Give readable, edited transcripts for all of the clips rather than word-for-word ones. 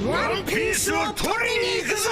ワンピースを取りに行くぞ。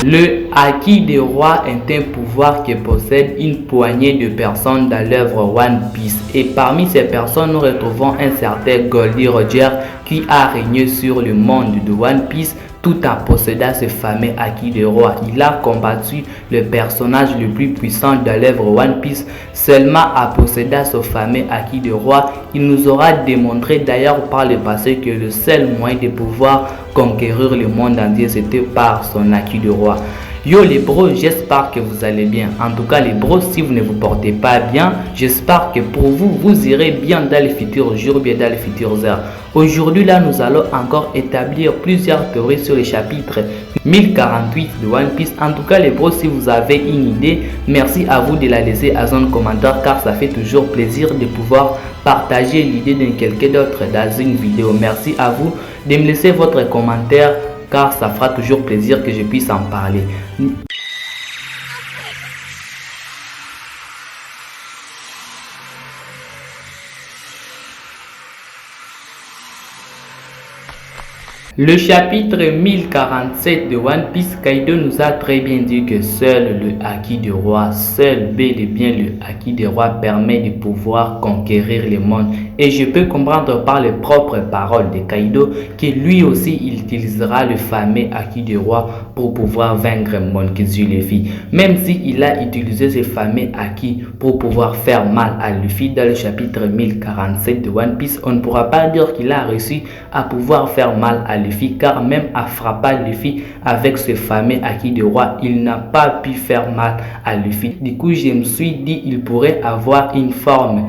Le Haki des Rois est un pouvoir que possède une poignée de personnes dans l'œuvre One Piece. Et parmi ces personnes, nous retrouvons un certain Goldie Roger qui a régné sur le monde de One Piece tout en possédant ce fameux Haki des Rois. Il a combattu le personnage le plus puissant de l'œuvre One Piece seulement en possédant ce fameux Haki des Rois. Il nous aura démontré d'ailleurs par le passé que le seul moyen de pouvoir conquérir le monde entier c'était par son Haki des Rois. Yo les bros, j'espère que vous allez bien. En tout cas les bros, si vous ne vous portez pas bien, j'espère que pour vous, vous irez bien dans les futurs jours, bien dans les futures heures. Aujourd'hui là, nous allons encore établir plusieurs théories sur le chapitre 1048 de One Piece. En tout cas les bros, si vous avez une idée, merci à vous de la laisser à zone commentaire car ça fait toujours plaisir de pouvoir partager l'idée de quelqu'un d'autre dans une vidéo. Merci à vous de me laisser votre commentaire car ça fera toujours plaisir que je puisse en parler. Le chapitre 1047 de One Piece, Kaido nous a très bien dit que seul le Haki du roi, seul bel et bien le Haki du roi permet de pouvoir conquérir le monde. Et je peux comprendre par les propres paroles de Kaido que lui aussi il utilisera le fameux Haki du roi pour pouvoir vaincre Monkey Luffy. Même s'il a utilisé ce fameux Haki pour pouvoir faire mal à Luffy dans le chapitre 1047 de One Piece, on ne pourra pas dire qu'il a réussi à pouvoir faire mal à Luffy, car même à frapper Luffy avec ce fameux Haki du roi, il n'a pas pu faire mal à Luffy. Du coup, je me suis dit il pourrait avoir une forme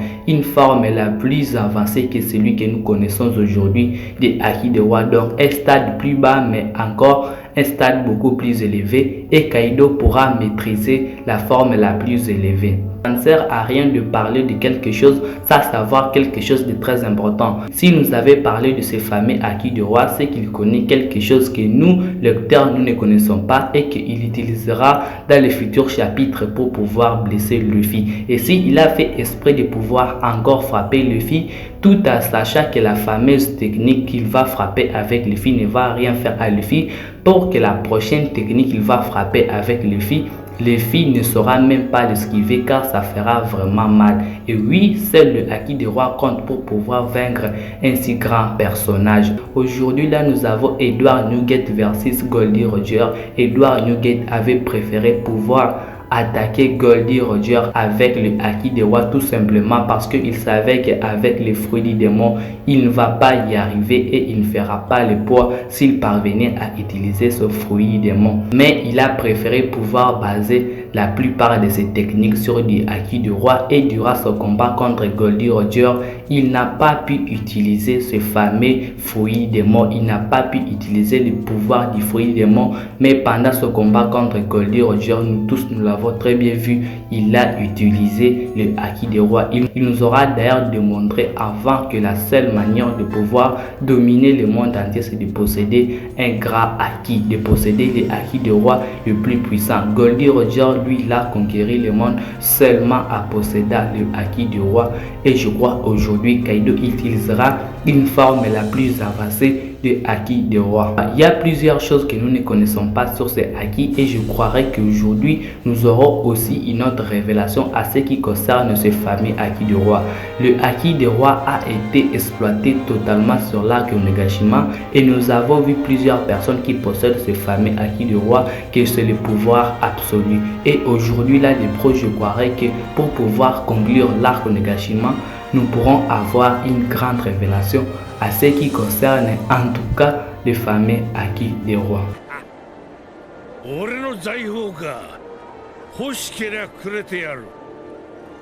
la plus avancée que celui que nous connaissons aujourd'hui des Haki du roi, donc un stade plus bas mais encore un stade beaucoup plus élevé, et Kaido pourra maîtriser la forme la plus élevée. Ça ne sert à rien de parler de quelque chose sans savoir quelque chose de très important. Si nous avait parlé de ce fameux Haki du roi, c'est qu'il connaît quelque chose que nous, lecteurs, nous ne connaissons pas et qu'il utilisera dans les futurs chapitres pour pouvoir blesser Luffy. Et s'il a fait exprès de pouvoir encore frapper Luffy, tout en sachant que la fameuse technique qu'il va frapper avec Luffy ne va rien faire à Luffy, pour que la prochaine technique qu'il va frapper avec Luffy ne saura même pas l'esquiver car ça fera vraiment mal. Et oui, seul le Haki du roi compte pour pouvoir vaincre un si grand personnage. Aujourd'hui là, nous avons Edward Newgate versus Goldie Roger. Edward Newgate avait préféré pouvoir attaquer Goldie Roger avec le Haki des rois tout simplement parce qu'il savait qu'avec les fruits du démon il ne va pas y arriver et il ne fera pas le poids s'il parvenait à utiliser ce fruit du démon. Mais il a préféré pouvoir baser la plupart de ses techniques sur du Haki du roi, et durant ce combat contre Goldie Roger, il n'a pas pu utiliser ce fameux fruit du démon, il n'a pas pu utiliser le pouvoir du fruit du démon. Mais pendant ce combat contre Goldie Roger, nous tous nous l'avons très bien vu, il a utilisé le Haki des rois. Il nous aura d'ailleurs démontré avant que la seule manière de pouvoir dominer le monde entier c'est de posséder un grand Haki, de posséder le Haki des rois le plus puissant. Goldie Roger, lui, il a conquéri le monde seulement en possédant le Haki du roi, et je crois aujourd'hui Kaido utilisera une forme la plus avancée de Haki des rois. Il y a plusieurs choses que nous ne connaissons pas sur ces Haki, et je croirais qu'aujourd'hui nous aurons aussi une autre révélation à ce qui concerne ce fameux Haki du roi. Le Haki des rois a été exploité totalement sur l'arc Onigashima, et nous avons vu plusieurs personnes qui possèdent ce fameux Haki du roi, que c'est le pouvoir absolu. Et aujourd'hui là, les pros, je croirais que pour pouvoir conclure l'arc Onigashima, nous pourrons avoir une grande révélation à ce qui concerne en tout cas le fameux Haki des rois. 俺の財宝か。欲しけりゃくれてやる。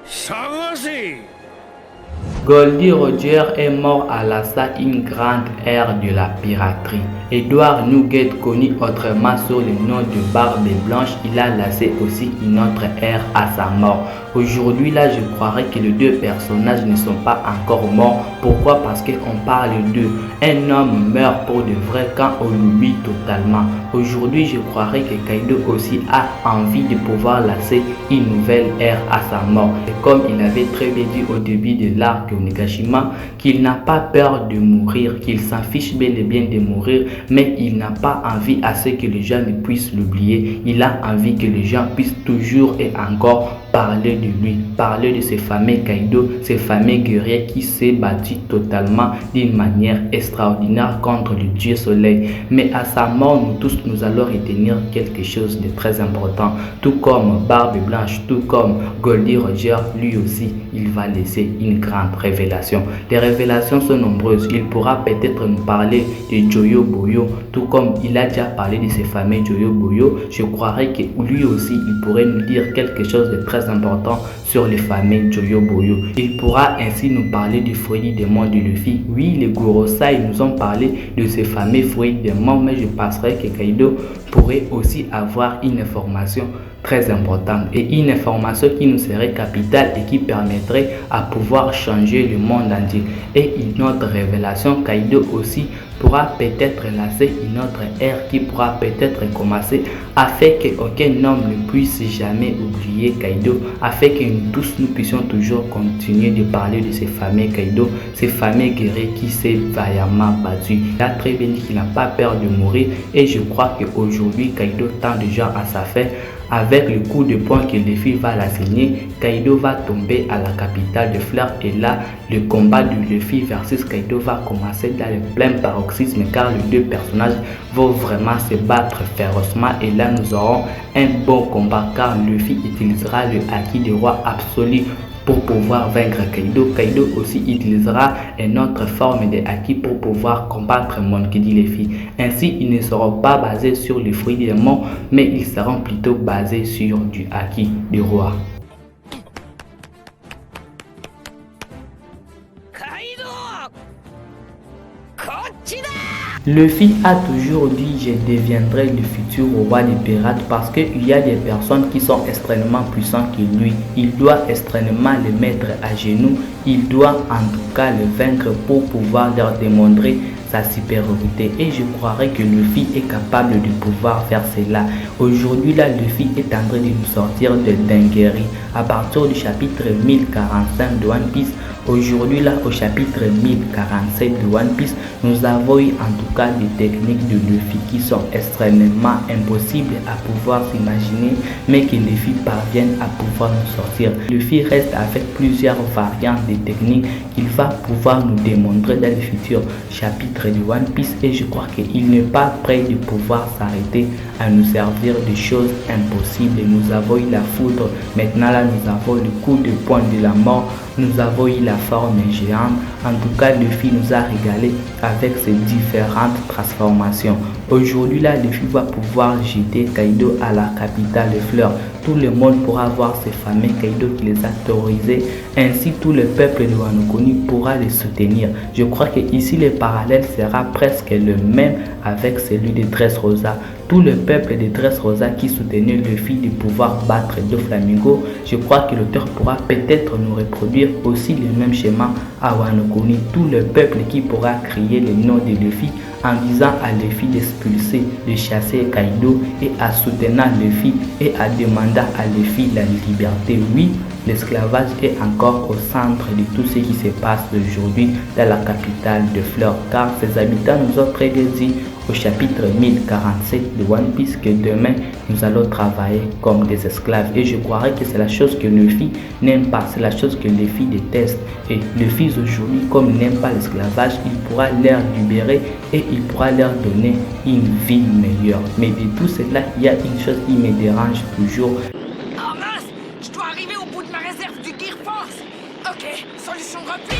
探せ。Goldie Roger est mort à Lhasa, une grande ère de la piraterie. Edward Nugget, connu autrement sous le nom de Barbe Blanche, il a laissé aussi une autre ère à sa mort. Aujourd'hui là, je croirais que les deux personnages ne sont pas encore morts. Pourquoi? Parce qu'on parle d'eux. Un homme meurt pour de vrai quand on l'oublie totalement. Aujourd'hui, je croirais que Kaido aussi a envie de pouvoir laisser une nouvelle ère à sa mort. Et comme il avait très bien dit au début de l'arc Onigashima, qu'il n'a pas peur de mourir, qu'il s'en fiche bel et bien de mourir, mais il n'a pas envie à ce que les gens ne puissent l'oublier. Il a envie que les gens puissent toujours et encore parler de lui, parler de ce fameux Kaido, ce fameux guerrier qui s'est battu totalement d'une manière extraordinaire contre le dieu soleil. Mais à sa mort, nous tous, nous allons retenir quelque chose de très important. Tout comme Barbe Blanche, tout comme Goldie Roger, lui aussi, il va laisser une grande révélation. Les révélations sont nombreuses. Il pourra peut-être nous parler de Joyo Boyo, tout comme il a déjà parlé de ce fameux Joyo Boyo. Je croirais que lui aussi, il pourrait nous dire quelque chose de très important sur le fameux Joyo Boyo. Il pourra ainsi nous parler du fruit des monts de Luffy. Oui, les Gorosei nous ont parlé de ce fameux fruit des monts, mais je penserais que Kaido pourrait aussi avoir une information très importante et une information qui nous serait capitale et qui permettrait à pouvoir changer le monde entier. Et une autre révélation, Kaido aussi pourra peut-être lancer une autre ère qui pourra peut-être commencer afin qu'aucun homme ne puisse jamais oublier Kaido, afin que nous tous nous puissions toujours continuer de parler de ces fameux Kaido, ces fameux guerriers qui s'est vaillamment battu. Il a très bien dit qu'il n'a pas peur de mourir et je crois qu'aujourd'hui Kaido tend déjà à sa fin. Avec le coup de poing que Luffy va l'assigner, Kaido va tomber à la capitale de Fleur et là, le combat de Luffy versus Kaido va commencer dans le plein paroxysme car les deux personnages vont vraiment se battre férocement et là nous aurons un bon combat car Luffy utilisera le haki du roi absolu pour pouvoir vaincre Kaido. Kaido aussi utilisera une autre forme de haki pour pouvoir combattre Monkey D. Luffy. Ainsi, ils ne seront pas basés sur les fruits des monts, mais ils seront plutôt basés sur du haki du roi. Luffy a toujours dit je deviendrai le futur roi des pirates parce qu'il y a des personnes qui sont extrêmement puissantes que lui. Il doit extrêmement les mettre à genoux. Il doit en tout cas le vaincre pour pouvoir leur démontrer sa supériorité et je croirais que Luffy est capable de pouvoir faire cela. Aujourd'hui là, Luffy est en train de nous sortir de dinguerie à partir du chapitre 1045 de One Piece. Aujourd'hui là, au chapitre 1047 de One Piece, nous avons eu en tout cas des techniques de Luffy qui sont extrêmement impossibles à pouvoir s'imaginer, mais que Luffy parvienne à pouvoir nous sortir. Luffy reste avec plusieurs variantes de techniques qu'il va pouvoir nous démontrer dans le futur chapitre de One Piece et je crois qu'il n'est pas prêt de pouvoir s'arrêter à nous servir de choses impossibles. Nous avons eu la foudre, maintenant là nous avons le coup de poing de la mort, nous avons eu la forme géante. En tout cas, Luffy nous a régalé avec ses différentes transformations. Aujourd'hui là, Luffy va pouvoir jeter Kaido à la capitale de Fleurs. Tout le monde pourra voir ces fameux Kaido qui les a terrorisés. Ainsi, tout le peuple de Wano Kuni pourra les soutenir. Je crois que ici le parallèle sera presque le même avec celui de Dressrosa. Tout le peuple de Dressrosa qui soutenait Luffy de pouvoir battre Doflamingo. Je crois que l'auteur pourra peut-être nous reproduire aussi le même schéma à Wano Kuni. Tout le peuple qui pourra crier le nom de Luffy en disant à Luffy d'expulser, de chasser Kaido et à soutenir Luffy et à demander à Luffy la liberté. Oui, l'esclavage est encore au centre de tout ce qui se passe aujourd'hui dans la capitale de Fleurs, car ses habitants nous ont très bien dit au chapitre 1047 de One Piece que demain nous allons travailler comme des esclaves et je croirais que c'est la chose que Luffy n'aime pas, c'est la chose que Luffy déteste et Luffy aujourd'hui comme il n'aime pas l'esclavage, il pourra leur libérer et il pourra leur donner une vie meilleure. Mais de tout cela, il y a une chose qui me dérange toujours. Oh mince, je dois arriver au bout de ma réserve du Gear Force. Ok, solution remplie.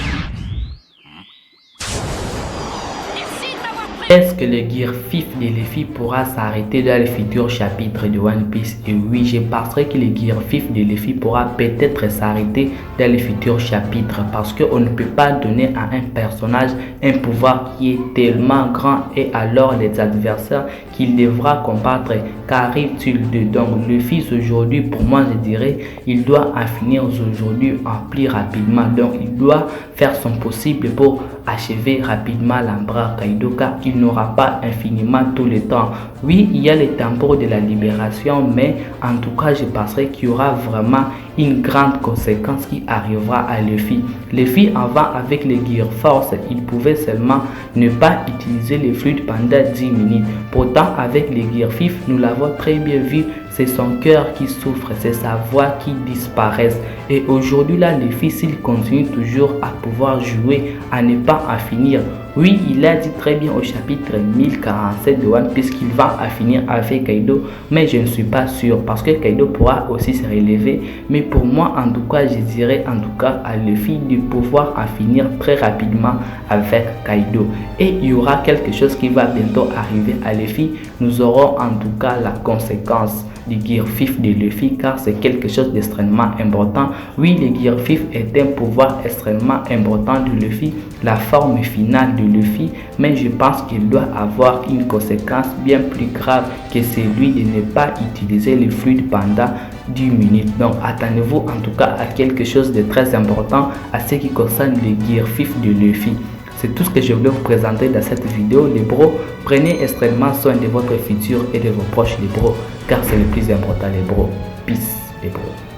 Merci de m'avoir prévenu. Est-ce que le gear fif de Luffy pourra s'arrêter dans le futur chapitre de One Piece? Et oui, je penserai que le gear fif de Luffy pourra peut-être s'arrêter dans le futur chapitre parce qu'on ne peut pas donner à un personnage un pouvoir qui est tellement grand et alors les adversaires qu'il devra combattre qu'arrive-t-il de donc Luffy aujourd'hui, pour moi je dirais, il doit en finir aujourd'hui en plus rapidement, donc il doit faire son possible pour achever rapidement l'Empereur Kaido car il n'aura pas infiniment tout le temps. Oui, il y a les tempots de la libération, mais en tout cas je penserai qu'il y aura vraiment une grande conséquence qui arrivera à Luffy. Luffy avant avec les Gear Force, il pouvait seulement ne pas utiliser les fluides pendant 10 minutes. Pourtant avec les Gear Fif, nous l'avons très bien vu, c'est son cœur qui souffre, c'est sa voix qui disparaît. Et aujourd'hui là, Luffy s'il continue toujours à pouvoir jouer, à ne pas en finir. Oui, il a dit très bien au chapitre 1047 de One Piece qu'il va en finir avec Kaido, mais je ne suis pas sûr parce que Kaido pourra aussi se relever. Mais pour moi, en tout cas, je dirais en tout cas à Luffy de pouvoir en finir très rapidement avec Kaido. Et il y aura quelque chose qui va bientôt arriver à Luffy. Nous aurons en tout cas la conséquence du gear fif de Luffy car c'est quelque chose d'extrêmement important. Oui, le gear fif est un pouvoir extrêmement important de Luffy, la forme finale de Luffy, mais je pense qu'il doit avoir une conséquence bien plus grave que celui de ne pas utiliser le fluide pendant 10 minutes. Donc attendez-vous en tout cas à quelque chose de très important à ce qui concerne le gear fif de Luffy. C'est tout ce que je voulais vous présenter dans cette vidéo les bros. Prenez extrêmement soin de votre futur et de vos proches les bros car c'est le plus important les bros. Peace les bros.